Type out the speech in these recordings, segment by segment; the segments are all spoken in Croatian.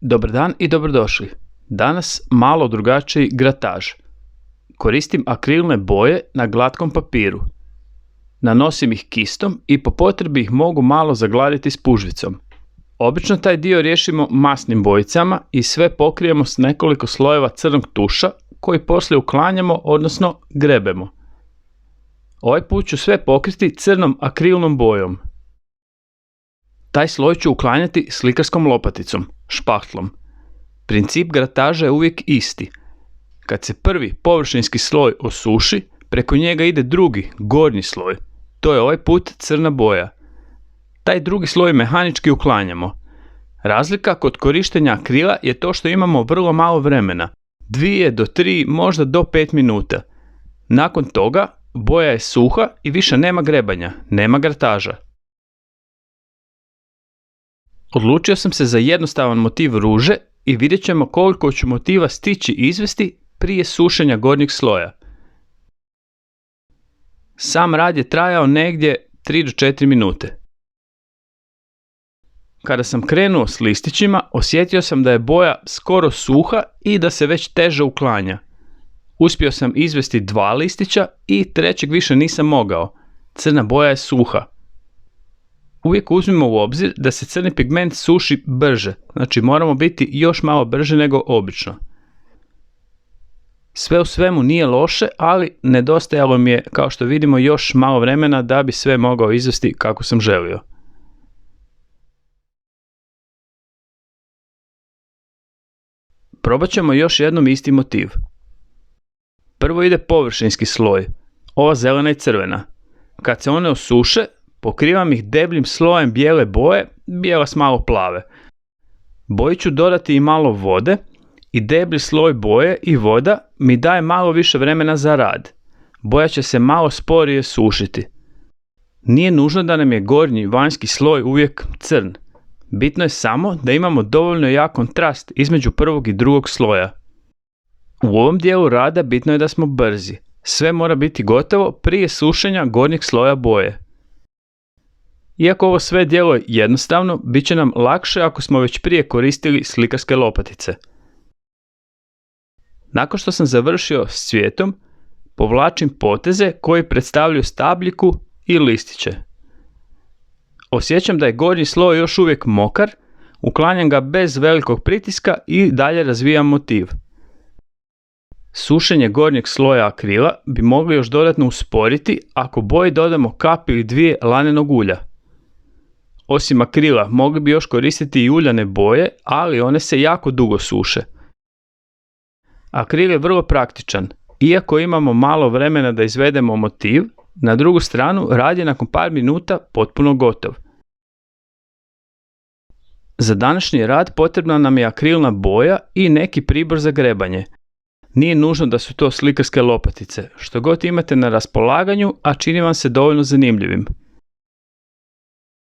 Dobar dan i dobrodošli. Danas malo drugačiji grataž. Koristim akrilne boje na glatkom papiru. Nanosim ih kistom i po potrebi ih mogu malo zagladiti s pužvicom. Obično taj dio riješimo masnim bojicama i sve pokrijemo s nekoliko slojeva crnog tuša koji poslije uklanjamo, odnosno grebemo. Ovaj put ću sve pokriti crnom akrilnom bojom. Taj sloj ću uklanjati slikarskom lopaticom, špahtlom. Princip grataža je uvijek isti. Kad se prvi površinski sloj osuši, preko njega ide drugi, gornji sloj. To je ovaj put crna boja. Taj drugi sloj mehanički uklanjamo. Razlika kod korištenja akrila je to što imamo vrlo malo vremena. 2 do 3, možda do 5 minuta. Nakon toga boja je suha i više nema grebanja, nema grataža. Odlučio sam se za jednostavan motiv ruže i vidjet ćemo koliko ću motiva stići izvesti prije sušenja gornjeg sloja. Sam rad je trajao negdje 3 do 4 minute. Kada sam krenuo s listićima, osjetio sam da je boja skoro suha i da se već teže uklanja. Uspio sam izvesti 2 listića i trećeg više nisam mogao. Crna boja je suha. Uvijek uzmimo u obzir da se crni pigment suši brže, znači moramo biti još malo brže nego obično. Sve u svemu nije loše, ali nedostajalo mi je, kao što vidimo, još malo vremena da bi sve mogao izvesti kako sam želio. Probat ćemo još jednom isti motiv. Prvo ide površinski sloj, ova zelena i crvena. Kad se one osuše, pokrivam ih debljim slojem bijele boje, bijela s malo plave. Boji ću dodati i malo vode i deblji sloj boje i voda mi daje malo više vremena za rad. Boja će se malo sporije sušiti. Nije nužno da nam je gornji vanjski sloj uvijek crn. Bitno je samo da imamo dovoljno jak kontrast između prvog i drugog sloja. U ovom dijelu rada bitno je da smo brzi. Sve mora biti gotovo prije sušenja gornjeg sloja boje. Iako ovo sve djeluje jednostavno, bit će nam lakše ako smo već prije koristili slikarske lopatice. Nakon što sam završio s cvijetom, povlačim poteze koji predstavljaju stabljiku i listiće. Osjećam da je gornji sloj još uvijek mokar, uklanjam ga bez velikog pritiska i dalje razvijam motiv. Sušenje gornjeg sloja akrila bi mogli još dodatno usporiti ako boji dodamo kap ili 2 lanenog ulja. Osim akrila mogli bi još koristiti i uljane boje, ali one se jako dugo suše. Akril je vrlo praktičan. Iako imamo malo vremena da izvedemo motiv, na drugu stranu rad je nakon par minuta potpuno gotov. Za današnji rad potrebna nam je akrilna boja i neki pribor za grebanje. Nije nužno da su to slikarske lopatice, što god imate na raspolaganju, a čini vam se dovoljno zanimljivim.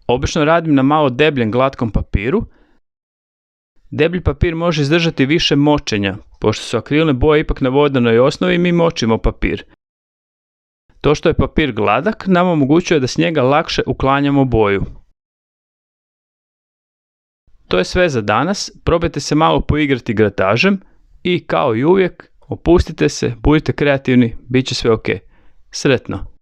Obično radim na malo debljem glatkom papiru. Deblji papir može izdržati više močenja, pošto su akrilne boje ipak na vodanoj osnovi, mi močimo papir. To što je papir gladak nam omogućuje da s njega lakše uklanjamo boju. To je sve za danas, probajte se malo poigrati gratažem i kao i uvijek opustite se, budite kreativni, bit će sve ok. Sretno!